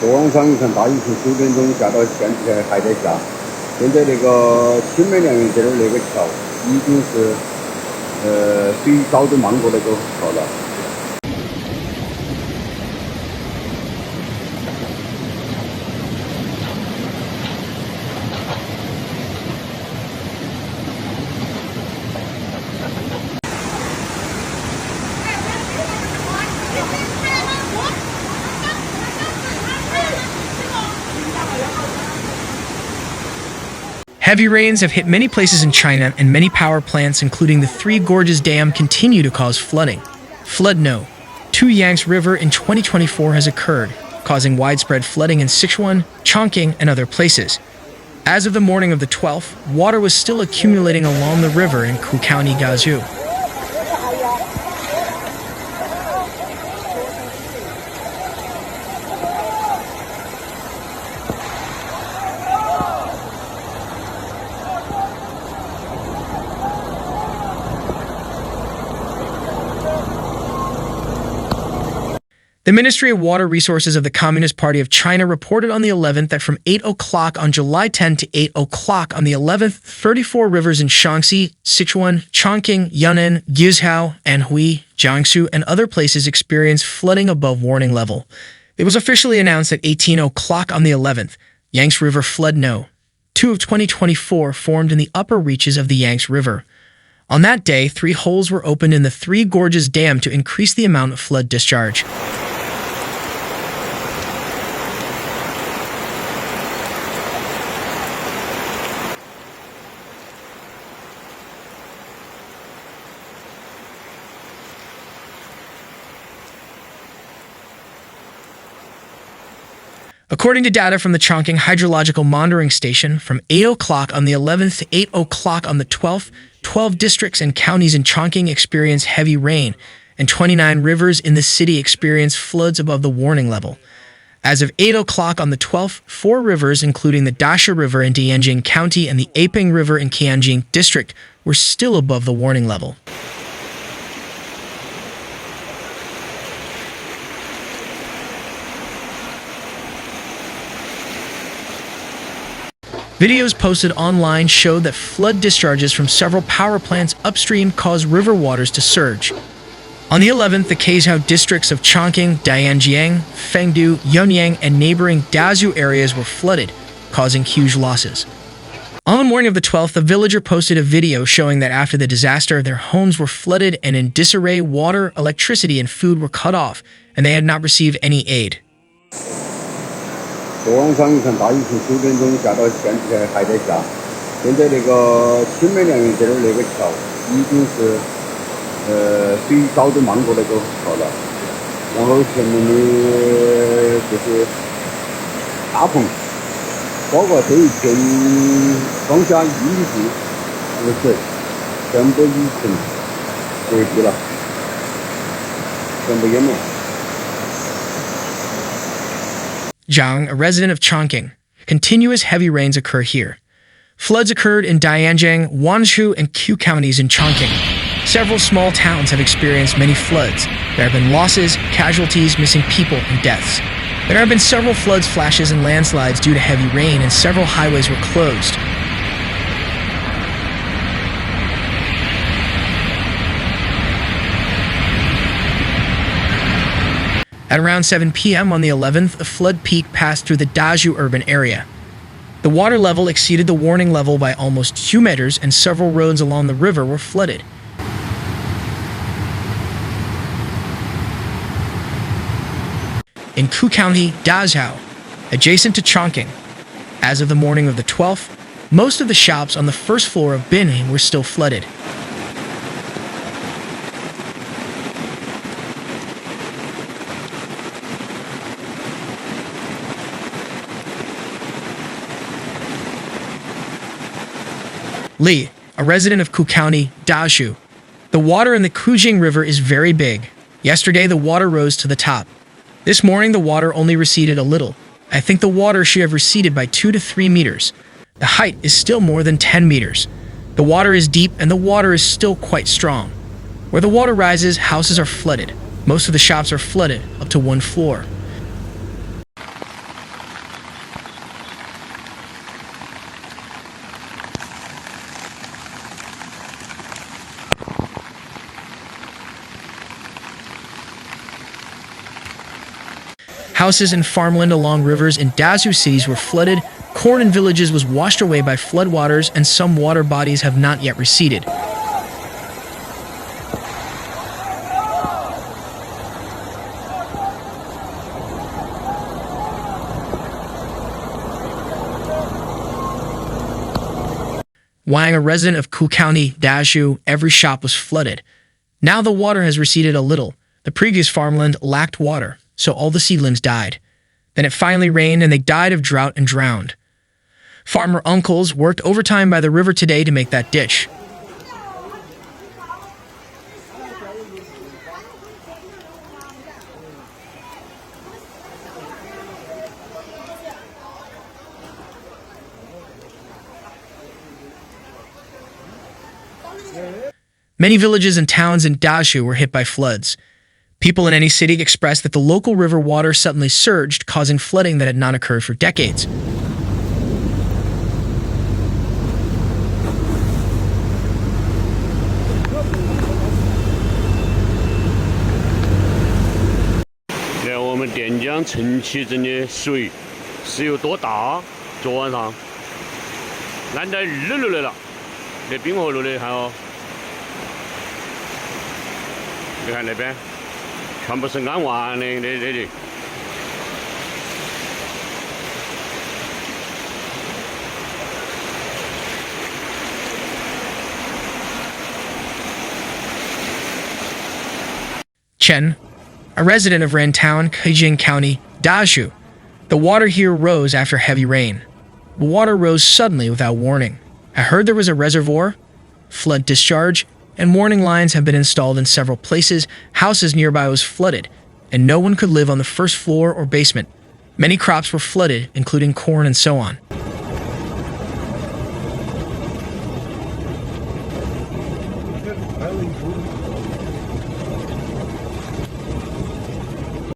昨晚上你看大雨从9点钟下到现在还在下，现在那个青梅梁园这儿那个桥已经是水早就漫过那个桥了。Heavy rains have hit many places in China, and many power plants, including the Three Gorges Dam, continue to cause flooding. Flood No. To Yangtze River in 2024 has occurred, causing widespread flooding in Sichuan, Chongqing, and other places. As of the morning of the 12th, water was still accumulating along the river in County, Guizhou. The Ministry of Water Resources of the Communist Party of China reported on the 11th that from 8 o'clock on July 10 to 8 o'clock on the 11th, 34 rivers in Shaanxi, Sichuan, Chongqing, Yunnan, Guizhou, Anhui, Jiangsu, and other places experienced flooding above warning level. It was officially announced at 18 o'clock on the 11th, Yangtze River Flood No. 2 of 2024 formed in the upper reaches of the Yangtze River. On that day, 3 holes were opened in the Three Gorges Dam to increase the amount of flood discharge. According to data from the Chongqing Hydrological Monitoring Station, from 8 o'clock on the 11th to 8 o'clock on the 12th, 12 districts and counties in Chongqing experienced heavy rain, and 29 rivers in the city experienced floods above the warning level. As of 8 o'clock on the 12th, 4 rivers, including the Dazhou River in Dianjing County and the Aping River in Qianjing District, were still above the warning level. Videos posted online showed that flood discharges from several power plants upstream caused river waters to surge. On the 11th, the Guizhou districts of Chongqing, Dianjiang, Fengdu, Yunnan, and neighboring Dazhou areas were flooded, causing huge losses. On the morning of the 12th, a villager posted a video showing that after the disaster, their homes were flooded and in disarray, water, electricity, and food were cut off, and they had not received any aid. 昨晚上你看大雨从9点钟下到现在还在下，现在那个青梅梁园这儿那个桥已经是水早就漫过那个桥了，然后前面的就是大棚，包括这一片庄稼1里地那个水全部已成决堤了，全部淹没。 Zhang, a resident of Chongqing. Continuous heavy rains occur here. Floods occurred in Dianjiang, Guizhou, and Q counties in Chongqing. Several small towns have experienced many floods. There have been losses, casualties, missing people, and deaths. There have been several floods, flashes, and landslides due to heavy rain, and several highways were closed. At around 7 p.m. on the 11th, a flood peak passed through the Dazhou urban area. The water level exceeded the warning level by almost 2 meters, and several roads along the river were flooded. In Ku County, Dazhou, adjacent to Chongqing. As of the morning of the 12th, most of the shops on the first floor of Binhe were still flooded. Li, a resident of Ku County, Dazhou. The water in the Guizhou River is very big. Yesterday, the water rose to the top. This morning, the water only receded a little. I think the water should have receded by 2 to 3 meters. The height is still more than 10 meters. The water is deep and the water is still quite strong. Where the water rises, houses are flooded. Most of the shops are flooded up to 1 floor. Houses and farmland along rivers in Dazhou cities were flooded, corn in villages was washed away by floodwaters, and some water bodies have not yet receded. Wang, a resident of Ku County, Dazhou, every shop was flooded. Now the water has receded a little. The previous farmland lacked water, so all the seedlings died. Then it finally rained and they died of drought and drowned. Farmer uncles worked overtime by the river today to make that ditch. Many villages and towns in Dazhou were hit by floods. People in any city expressed that the local river water suddenly surged, causing flooding that had not occurred for decades.我们垫江城旗镇的水是有多大？昨晚上烂得二路来了，那滨河路的还有，你看那边全部是安完的那里。Chen, a resident of Rantown, Guizhou County, Dazhou. The water here rose after heavy rain. The water rose suddenly without warning. I heard there was a reservoir, flood discharge, and warning lines have been installed in several places. Houses nearby was flooded, and no one could live on the first floor or basement. Many crops were flooded, including corn and so on.